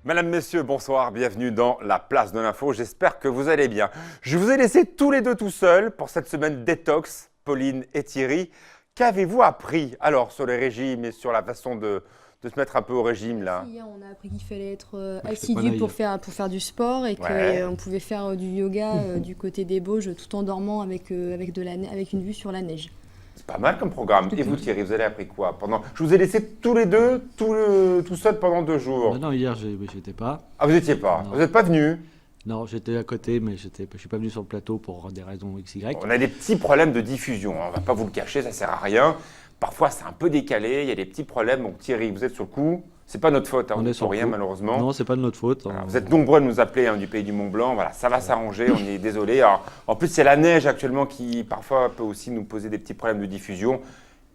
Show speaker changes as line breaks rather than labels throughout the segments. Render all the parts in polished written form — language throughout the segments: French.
Mesdames, Messieurs, bonsoir, bienvenue dans la place de l'info, j'espère que vous allez bien. Je vous ai laissé tous les deux tout seuls pour cette semaine détox, Pauline et Thierry. Qu'avez-vous appris alors sur les régimes et sur la façon de se mettre un peu au régime là?
Hier, on a appris qu'il fallait être
Moi, j'étais pas
assidu
là
pour
hier.
faire du sport et
Ouais.
qu'on pouvait faire du yoga du côté des Bauges tout en dormant avec une vue sur la neige.
C'est pas mal comme programme. Et vous Thierry, vous avez appris quoi pendant... Je vous ai laissé tous les deux, tout seul pendant 2 jours.
Non, hier, j'étais pas.
Ah, vous n'étiez pas?
Non.
Vous n'êtes pas venu?
Non, j'étais à côté, mais je suis pas venu sur le plateau pour des raisons XY.
On a des petits problèmes de diffusion, hein. On va pas vous le cacher, ça sert à rien. Parfois c'est un peu décalé, il y a des petits problèmes. Donc Thierry, vous êtes sur le coup. C'est pas notre faute, hein.
On
On
est
n'est
sur
pour
le
rien
coup.
malheureusement.
Non, c'est pas de notre faute.
Voilà, vous êtes nombreux à nous appeler du pays du Mont Blanc. Voilà, ça va s'arranger, on est désolé. Alors, en plus, c'est la neige actuellement qui parfois peut aussi nous poser des petits problèmes de diffusion.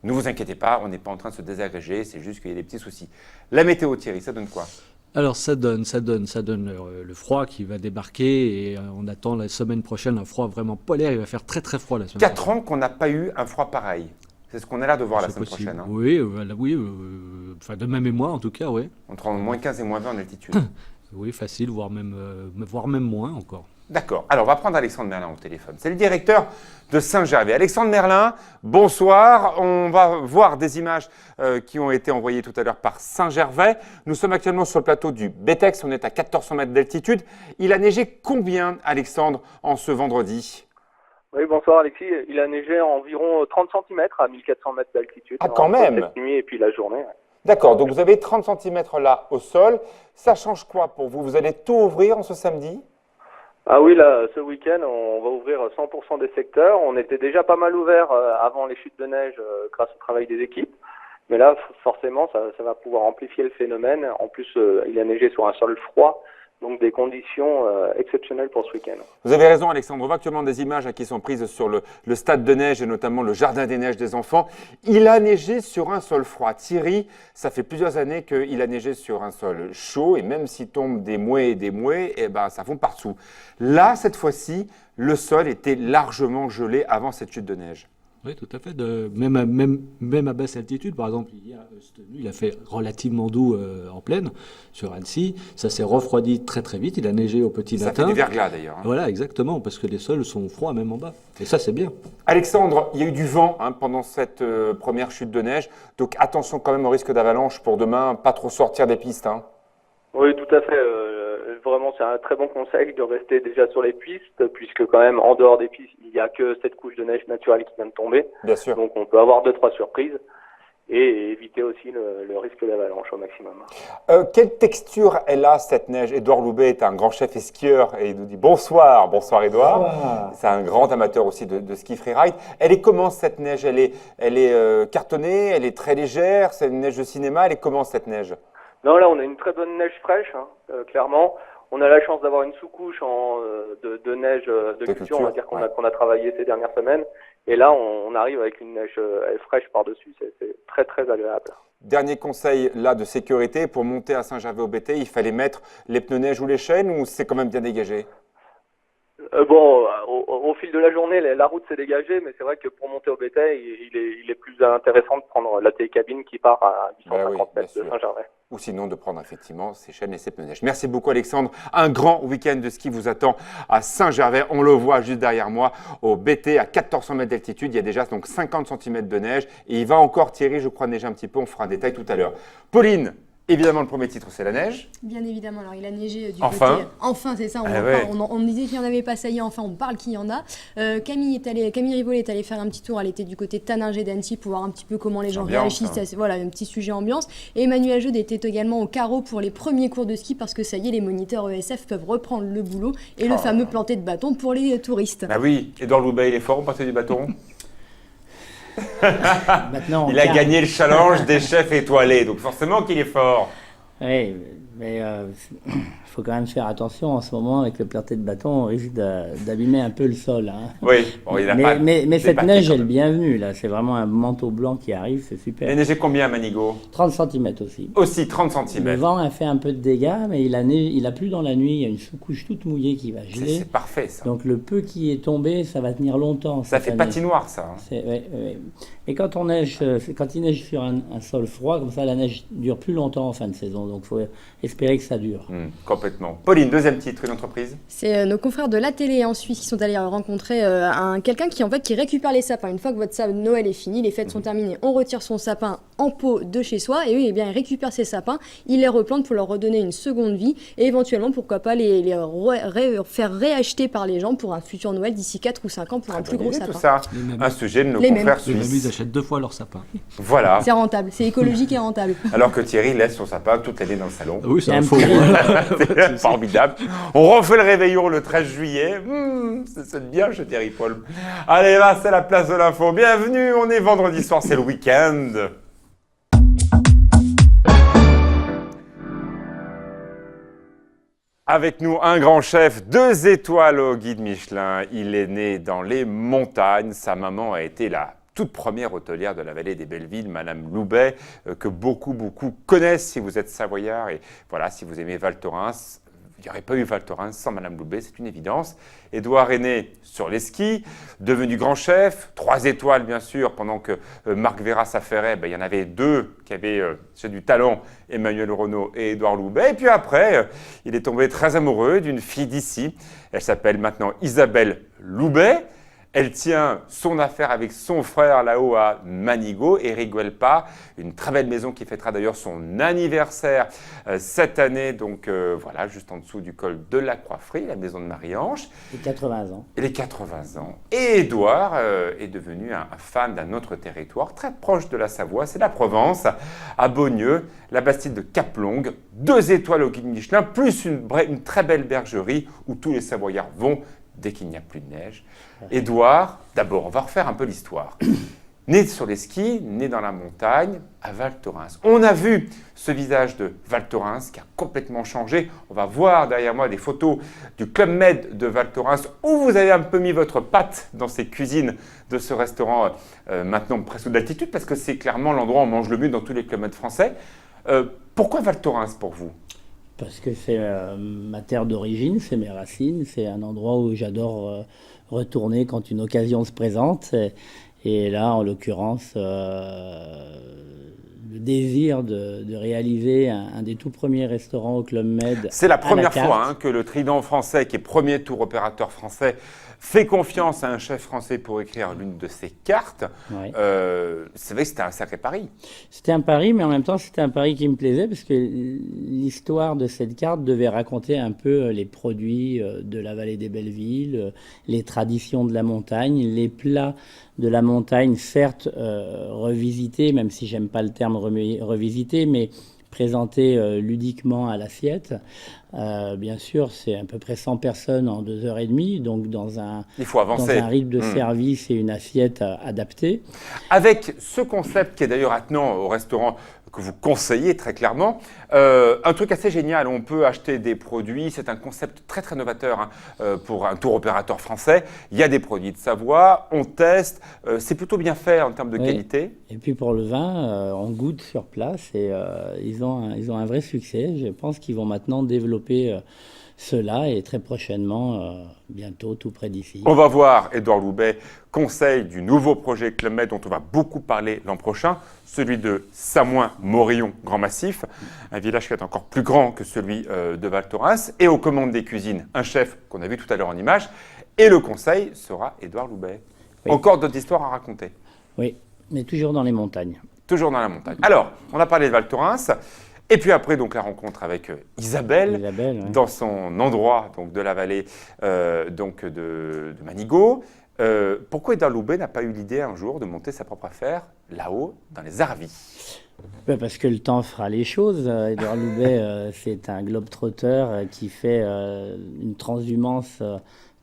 Ne vous inquiétez pas, on n'est pas en train de se désagréger, c'est juste qu'il y a des petits soucis. La météo, Thierry, ça donne quoi?
Alors, ça donne le froid qui va débarquer et on attend la semaine prochaine un froid vraiment polaire. Il va faire très très froid la semaine
4
prochaine.
ans qu'on n'a pas eu un froid pareil. C'est ce qu'on a l'air de voir la
C'est
semaine
possible.
prochaine. Hein.
Oui, enfin de même et moi en tout cas, oui.
Entre moins 15 et moins 20 en altitude.
Oui, facile, voire même moins encore.
D'accord. Alors, on va prendre Alexandre Merlin au téléphone. C'est le directeur de Saint-Gervais. Alexandre Merlin, bonsoir. On va voir des images qui ont été envoyées tout à l'heure par Saint-Gervais. Nous sommes actuellement sur le plateau du Betex. On est à 1400 mètres d'altitude. Il a neigé combien, Alexandre, en ce vendredi?
Oui, bonsoir Alexis. Il a neigé environ 30 cm à 1400 mètres d'altitude.
Ah, quand même.
Cette nuit et puis la journée. Ouais.
D'accord. Donc, vous avez 30 cm là au sol. Ça change quoi pour vous? Vous allez tout ouvrir en ce samedi?
Ah oui, là, ce week-end, on va ouvrir 100% des secteurs. On était déjà pas mal ouvert avant les chutes de neige grâce au travail des équipes. Mais là, forcément, ça va pouvoir amplifier le phénomène. En plus, il a neigé sur un sol froid. Donc des conditions exceptionnelles pour ce week-end.
Vous avez raison, Alexandre. On voit actuellement des images qui sont prises sur le stade de neige et notamment le jardin des neiges des enfants. Il a neigé sur un sol froid. Thierry, ça fait plusieurs années qu'il a neigé sur un sol chaud et même s'il tombe des mouets et des mouets, eh ben, ça fond partout. Là, cette fois-ci, le sol était largement gelé avant cette chute de neige.
Oui, tout à fait. Même à basse altitude, par exemple, hier, cette nuit, il a fait relativement doux en plaine sur Annecy. Ça s'est refroidi très très vite. Il a neigé au petit
Ça
matin.
fait du verglas d'ailleurs. Hein.
Voilà, exactement, parce que les sols sont froids même en bas. Et ça, c'est bien.
Alexandre, il y a eu du vent pendant cette première chute de neige. Donc attention quand même au risque d'avalanche pour demain, pas trop sortir des pistes. Hein.
Oui, tout à fait. Vraiment, c'est un très bon conseil de rester déjà sur les pistes, puisque quand même, en dehors des pistes, il n'y a que cette couche de neige naturelle qui vient de tomber.
Bien sûr.
Donc, on peut avoir 2-3 surprises et éviter aussi le risque d'avalanche au maximum.
Quelle texture elle a cette neige? Édouard Loubet est un grand chef et skieur et il nous dit bonsoir. Bonsoir Édouard. C'est un grand amateur aussi de ski freeride. Elle est comment cette neige? Elle est cartonnée, elle est très légère, c'est une neige de cinéma. Elle est comment cette neige?
Non, là, on a une très bonne neige fraîche, clairement. On a la chance d'avoir une sous-couche de neige de culture, on va dire qu'on a travaillé ces dernières semaines. Et là, on arrive avec une neige fraîche par-dessus. C'est très, très agréable.
Dernier conseil là de sécurité, pour monter à Saint-Gervais-au-Béthé, il fallait mettre les pneus neige ou les chaînes ou c'est quand même bien dégagé?
Au fil de la journée, la route s'est dégagée, mais c'est vrai que pour monter au bétail, il est plus intéressant de prendre la télécabine qui part à 850 mètres de Saint-Gervais.
Ou sinon de prendre effectivement ses chaînes et ses pneus neige. Merci beaucoup Alexandre. Un grand week-end de ski vous attend à Saint-Gervais. On le voit juste derrière moi au BT à 1400 mètres d'altitude. Il y a déjà donc 50 cm de neige et il va encore, Thierry, je crois, neiger un petit peu. On fera un détail tout à l'heure. Pauline, évidemment le premier titre c'est la neige.
Bien évidemment, alors il a neigé du
Enfin.
côté... Enfin, c'est ça,
ouais.
on disait qu'il n'y en avait pas, ça y est, enfin on parle qu'il y en a. Camille Rivollet est allée faire un petit tour, elle était du côté de Taninger d'Annecy pour voir un petit peu comment les gens
Ambiance,
réagissent, voilà, un petit sujet ambiance. Et Emmanuel Jeude était également au carreau pour les premiers cours de ski parce que ça y est, les moniteurs ESF peuvent reprendre le boulot et le fameux planter de bâton pour les touristes.
Bah oui, Édouard Loubet, il est fort au planter du bâton.
Maintenant,
Il a gagné le challenge des chefs étoilés, donc forcément qu'il est fort.
Oui, mais il faut quand même faire attention en ce moment avec le planter de bâton, on risque d'abîmer un peu le sol. Hein.
Oui, bon, il n'a pas
mais cette
débatté
neige
quand
elle est
même.
bienvenue, là. C'est vraiment un manteau blanc qui arrive, c'est
Il a
super.
neigé combien à Manigo?
30 cm aussi.
Aussi 30
Le
cm.
vent a fait un peu de dégâts, mais il a plu dans la nuit. Il y a une sous-couche toute mouillée qui va geler.
C'est parfait ça.
Donc le peu qui est tombé, ça va tenir longtemps.
Ça
cette
fait
année.
patinoire ça. Hein.
Ouais. Et quand il neige sur un sol froid, comme ça, la neige dure plus longtemps en fin de saison. Donc il faut espérer que ça dure.
Complètement. Pauline, deuxième titre, une entreprise.
C'est nos confrères de la télé en Suisse qui sont allés rencontrer quelqu'un qui récupère les sapins. Une fois que votre sapin Noël est fini, les fêtes sont terminées, on retire son sapin en pot de chez soi et eux, eh bien, ils récupèrent ces sapins, ils les replantent pour leur redonner une seconde vie et éventuellement, pourquoi pas, les faire réacheter par les gens pour un futur Noël d'ici 4 ou 5 ans pour un plus gros sapin.
Tout ça, un sujet de nos confrères
Les mamies
suisses.
achètent 2 fois leur sapin.
Voilà.
C'est rentable, c'est écologique et rentable.
Alors que Thierry laisse son sapin toute l'année dans le salon.
Ah oui, c'est
Il y a
un
un
faux.
C'est formidable. On refait le réveillon le 13 juillet. C'est bien chez Thierry Paul. Allez, là, c'est la place de l'info. Bienvenue, on est vendredi soir, c'est le week-end. Avec nous, un grand chef, 2 étoiles au guide Michelin. Il est né dans les montagnes. Sa maman a été la toute première hôtelière de la vallée des Bellevilles, Madame Loubet, que beaucoup connaissent si vous êtes savoyard. Et voilà, si vous aimez Val Thorens, il n'y aurait pas eu Val Thorens sans Madame Loubet, c'est une évidence. Édouard est né sur les skis, devenu grand chef, 3 étoiles bien sûr, pendant que Marc Véras s'affairait, il y en avait 2 qui avaient du talent, Emmanuel Renaud et Édouard Loubet. Et puis après, il est tombé très amoureux d'une fille d'ici. Elle s'appelle maintenant Isabelle Loubet. Elle tient son affaire avec son frère là-haut à Manigot, Éric Guelpa, une très belle maison qui fêtera d'ailleurs son anniversaire cette année, donc voilà, juste en dessous du col de la Croix-Frie, la maison de Marie-Ange.
Et 80 ans.
Et les 80 ans. Et Édouard est devenu un fan d'un autre territoire, très proche de la Savoie, c'est la Provence, à Beaugneux, la Bastide de Cap-Longue, 2 étoiles au guide Michelin, plus une très belle bergerie où tous les Savoyards vont dès qu'il n'y a plus de neige. Édouard, d'abord, on va refaire un peu l'histoire. Né sur les skis, né dans la montagne, à Val Thorens. On a vu ce visage de Val Thorens qui a complètement changé. On va voir derrière moi des photos du Club Med de Val Thorens où vous avez un peu mis votre patte dans ces cuisines de ce restaurant maintenant presque d'altitude parce que c'est clairement l'endroit où on mange le mieux dans tous les Club Med français. Pourquoi Val Thorens pour vous ?
Parce que c'est ma terre d'origine, c'est mes racines, c'est un endroit où j'adore retourner quand une occasion se présente. Et là, en l'occurrence, le désir de réaliser un des tout premiers restaurants au Club Med.
C'est la première fois que le Trident français, qui est premier tour opérateur français, fait confiance à un chef français pour écrire l'une de ses cartes.
Ouais.
C'est vrai que c'était un sacré pari.
C'était un pari, mais en même temps, c'était un pari qui me plaisait parce que l'histoire de cette carte devait raconter un peu les produits de la vallée des Bellevilles, les traditions de la montagne, les plats de la montagne, certes revisités, même si j'aime pas le terme revisité, mais présentés ludiquement à l'assiette. Bien sûr, c'est à peu près 100 personnes en 2h30, donc
Il faut avancer.
Dans un rythme de service et une assiette adaptée.
Avec ce concept qui est d'ailleurs attenant au restaurant que vous conseillez très clairement, un truc assez génial, on peut acheter des produits, c'est un concept très très novateur pour un tour opérateur français. Il y a des produits de Savoie, on teste, c'est plutôt bien fait en termes de qualité.
Et puis pour le vin, on goûte sur place et ils ont un vrai succès. Je pense qu'ils vont maintenant développer cela et très prochainement, bientôt tout près d'ici.
On va voir Édouard Loubet, conseil du nouveau projet Club Med dont on va beaucoup parler l'an prochain, celui de Samoin-Morillon, Grand Massif, un village qui est encore plus grand que celui de Val Thorens, et aux commandes des cuisines, un chef qu'on a vu tout à l'heure en image, et le conseil sera Édouard Loubet. Oui. Encore d'autres histoires à raconter.
Oui, mais toujours dans les montagnes.
Toujours dans la montagne. Alors, on a parlé de Val Thorens. Et puis après, donc, la rencontre avec Isabelle dans son endroit donc, de la vallée donc de Manigot. Pourquoi Édouard Loubet n'a pas eu l'idée un jour de monter sa propre affaire là-haut, dans les Aravis ?
Parce que le temps fera les choses. Édouard Loubet, c'est un globe-trotteur qui fait une transhumance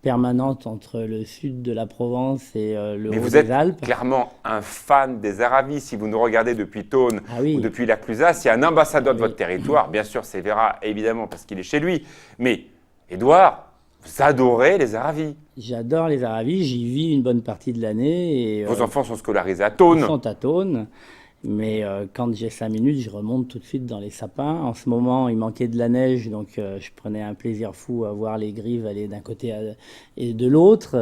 permanente entre le sud de la Provence et le haut des Alpes.
Mais vous êtes clairement un fan des Aravis. Si vous nous regardez depuis Thônes ou depuis la Clusaz, il y a un ambassadeur de votre territoire. Bien sûr, c'est Vera, évidemment, parce qu'il est chez lui. Mais Édouard, vous adorez les Aravis.
J'adore les Aravis. J'y vis une bonne partie de l'année.
Vos enfants sont scolarisés à Thônes.
Ils sont à Thônes. Mais quand j'ai 5 minutes, je remonte tout de suite dans les sapins. En ce moment, il manquait de la neige, donc je prenais un plaisir fou à voir les grives aller d'un côté et de l'autre.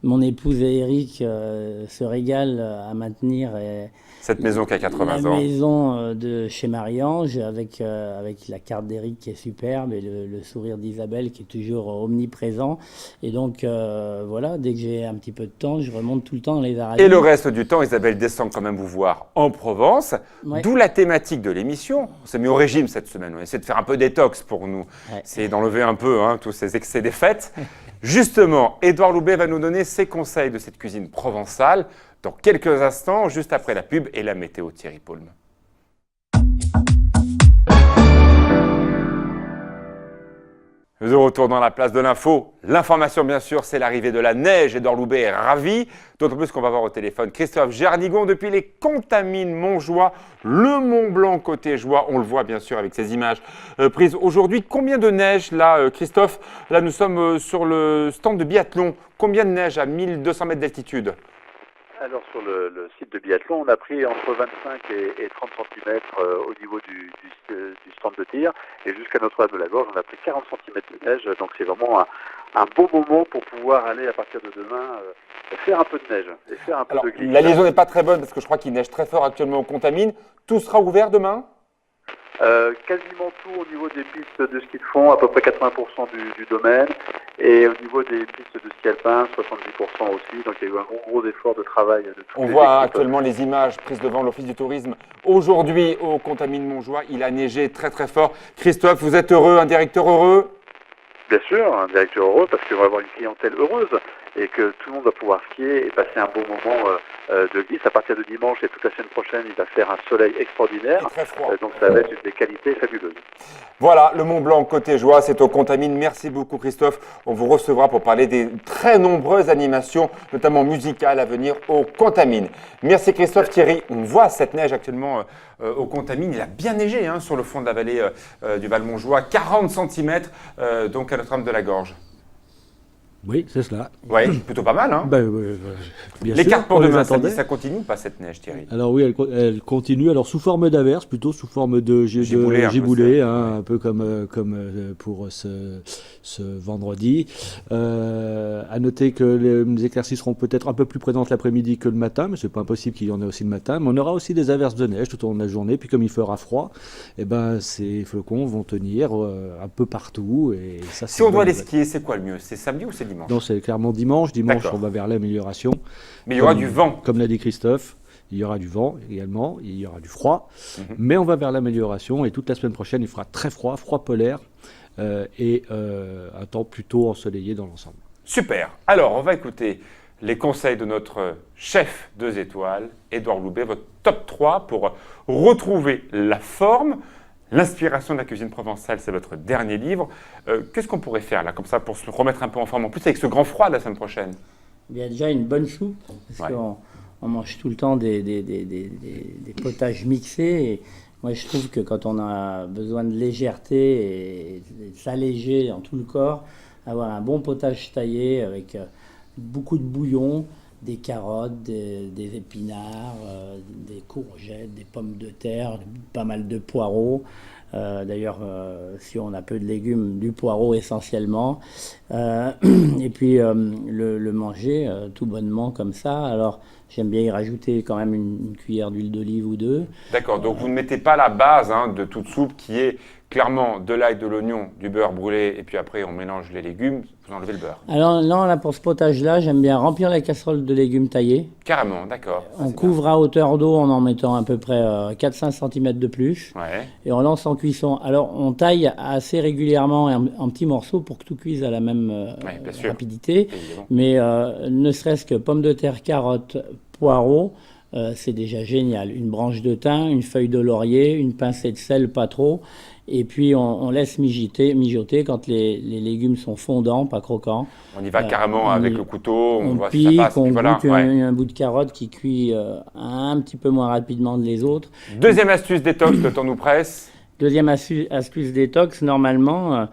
Mon épouse et Eric se régalent à maintenir
Cette maison qui a 80
La
ans.
maison de chez Marie-Ange avec la carte d'Éric qui est superbe et le sourire d'Isabelle qui est toujours omniprésent. Et donc voilà, dès que j'ai un petit peu de temps, je remonte tout le temps dans les Aravis.
Et le reste du temps, Isabelle descend quand même vous voir en Provence.
Ouais.
D'où la thématique de l'émission. On s'est mis au régime cette semaine. On essaie de faire un peu détox pour nous.
Ouais.
Essayer d'enlever un peu tous ces excès des fêtes. Justement, Édouard Loubet va nous donner ses conseils de cette cuisine provençale dans quelques instants, juste après la pub et la météo. Thierry Paulme. De retour dans la place de l'info. L'information, bien sûr, c'est l'arrivée de la neige. Édouard Loubet est ravi. D'autant plus qu'on va voir au téléphone Christophe Gernigon depuis les Contamines Montjoie, le Mont Blanc côté Joie. On le voit, bien sûr, avec ces images prises aujourd'hui. Combien de neige, là, Christophe? Là, nous sommes sur le stand de biathlon. Combien de neige à 1200 mètres d'altitude?
Alors sur le site de biathlon, on a pris entre 25 et 30 cm au niveau du stand de tir et jusqu'à Notre-Dame-de-la-Gorge, on a pris 40 cm de neige. Donc c'est vraiment un beau moment pour pouvoir aller à partir de demain faire un peu de neige et faire un peu
Alors,
de glisse.
la liaison n'est pas très bonne parce que je crois qu'il neige très fort actuellement aux Contamines. Tout sera ouvert demain?
Quasiment tout au niveau des pistes de ski de fond, à peu près 80% du domaine, et au niveau des pistes de ski alpin, 70% aussi. Donc il y a eu un gros effort de travail de toutes
On
les
voit
équipes.
actuellement les images prises devant l'Office du tourisme. Aujourd'hui, aux Contamines Montjoie, il a neigé très très fort. Christophe, vous êtes heureux, un directeur heureux?
Bien sûr, un directeur heureux parce qu'on va avoir une clientèle heureuse et que tout le monde va pouvoir skier et passer un bon moment de glisse. À partir de dimanche et toute la semaine prochaine, il va faire un soleil extraordinaire.
Et très froid.
Donc ça va être une des qualités fabuleuses.
Voilà, le Mont Blanc côté Joie, c'est aux Contamines. Merci beaucoup Christophe. On vous recevra pour parler des très nombreuses animations, notamment musicales à venir aux Contamines. Merci Christophe. Thierry, on voit cette neige actuellement aux Contamines. Il a bien neigé sur le fond de la vallée du Val-Montjoie, 40 cm donc à Notre-Dame-de-la-Gorge.
Oui, c'est cela.
Oui, plutôt pas mal.
Bien
Les
sûr,
cartes pour
on les
demain,
attendait.
samedi, ça continue ou pas cette neige, Thierry?
Alors oui, elle continue. Alors sous forme d'averse, plutôt sous forme de
Giboulée, un peu,
giboulée,
c'est-
un peu comme pour ce vendredi. À noter que les éclaircies seront peut-être un peu plus présentes l'après-midi que le matin, mais c'est pas impossible qu'il y en ait aussi le matin. Mais on aura aussi des averses de neige tout au long de la journée. Puis comme il fera froid, eh ben ces flocons vont tenir un peu partout. Et ça,
Si
c'est
on
une
doit
bonne
aller
nouvelle.
skier, c'est quoi le mieux? C'est samedi ou c'est dimanche?
Non, c'est clairement dimanche. Dimanche,
D'accord.
on va vers l'amélioration.
Mais il y aura
Comme-
du vent.
Comme l'a dit Christophe, il y aura du vent également, il y aura du froid,
Mhm.
mais on va vers l'amélioration et toute la semaine prochaine, il fera très froid, froid polaire et un temps plutôt ensoleillé dans l'ensemble.
Super. Alors, on va écouter les conseils de notre chef 2 étoiles, Édouard Loubet, votre top 3 pour retrouver la forme. L'inspiration de la cuisine provençale, c'est votre dernier livre. Qu'est-ce qu'on pourrait faire là, comme ça, pour se remettre un peu en forme? En plus, avec ce grand froid la semaine prochaine.
Il y a déjà une bonne soupe, parce
Ouais.
qu'on mange tout le temps des potages mixés. Et moi, je trouve que quand on a besoin de légèreté et de s'alléger dans tout le corps, avoir un bon potage taillé avec beaucoup de bouillon, des carottes, des épinards, des courgettes, des pommes de terre, pas mal de poireaux. D'ailleurs, si on a peu de légumes, du poireau essentiellement. Et puis le manger tout bonnement comme ça. Alors, j'aime bien y rajouter quand même une cuillère d'huile d'olive ou deux.
D'accord, donc vous ne mettez pas la base de toute soupe qui est clairement de l'ail, de l'oignon, du beurre brûlé, et puis après on mélange les légumes, vous enlevez le beurre.
Alors non, là pour ce potage-là, j'aime bien remplir la casserole de légumes taillés.
Carrément, d'accord. Ça,
On
c'est
couvre à hauteur d'eau en mettant à peu près 4-5 cm de plus.
bien. Ouais.
Et on lance en cuisson. Alors on taille assez régulièrement en petits morceaux pour que tout cuise à la même
Ouais, bien sûr.
rapidité.
Évidemment.
Mais ne serait-ce que pommes de terre, carottes, poireaux, c'est déjà génial. Une branche de thym, une feuille de laurier, une pincée de sel, pas trop. Et puis on laisse mijoter quand les légumes sont fondants, pas croquants.
On y va
Euh,
carrément
on
avec
y-
le couteau, on
On
voit si ça
pique,
passe, puis
on
voilà.
goûte
Ouais.
un bout de carotte qui cuit un petit peu moins rapidement que les autres.
Deuxième astuce détox, le temps nous presse.
Deuxième astuce détox, normalement,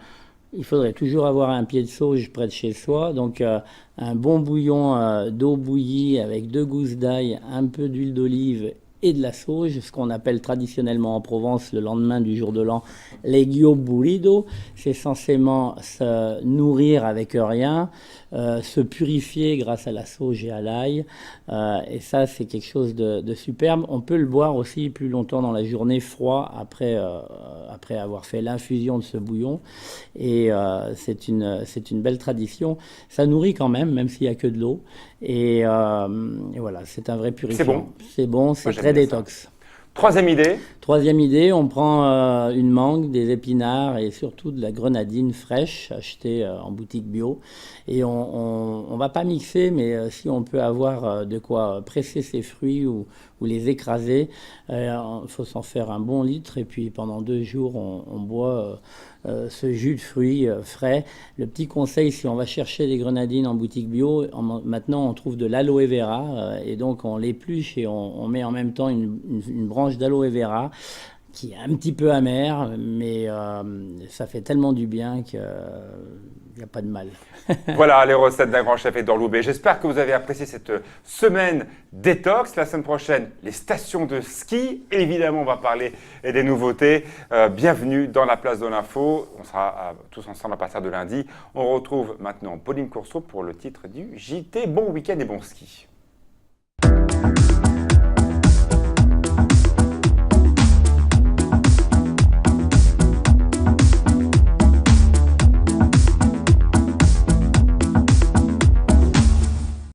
il faudrait toujours avoir un pied de sauge près de chez soi. Donc un bon bouillon d'eau bouillie avec 2 gousses d'ail, un peu d'huile d'olive et de la sauge, ce qu'on appelle traditionnellement en Provence le lendemain du jour de l'an, legio burido. C'est censément se nourrir avec rien, se purifier grâce à la sauge et à l'ail. Et ça, c'est quelque chose de superbe. On peut le boire aussi plus longtemps dans la journée, froid, après avoir fait l'infusion de ce bouillon. Et c'est une belle tradition. Ça nourrit quand même s'il n'y a que de l'eau. Et voilà, c'est un vrai purifiant. C'est bon, c'est très détox.
Troisième idée.
Troisième idée, on prend une mangue, des épinards et surtout de la grenadine fraîche achetée en boutique bio. Et on va pas mixer, mais si on peut avoir de quoi presser ces fruits ou les écraser, il faut s'en faire un bon litre. Et puis pendant 2 jours, on boit ce jus de fruits frais. Le petit conseil, si on va chercher des grenadines en boutique bio, maintenant on trouve de l'aloe vera et donc on l'épluche et on met en même temps une branche d'aloe vera qui est un petit peu amère, mais ça fait tellement du bien qu'il n'y a pas de mal.
Voilà les recettes d'un grand chef Édouard Loubet. J'espère que vous avez apprécié cette semaine détox. La semaine prochaine, les stations de ski. Évidemment, on va parler des nouveautés. Bienvenue dans la place de l'info. On sera tous ensemble à partir de lundi. On retrouve maintenant Pauline Courceau pour le titre du JT. Bon week-end et bon ski.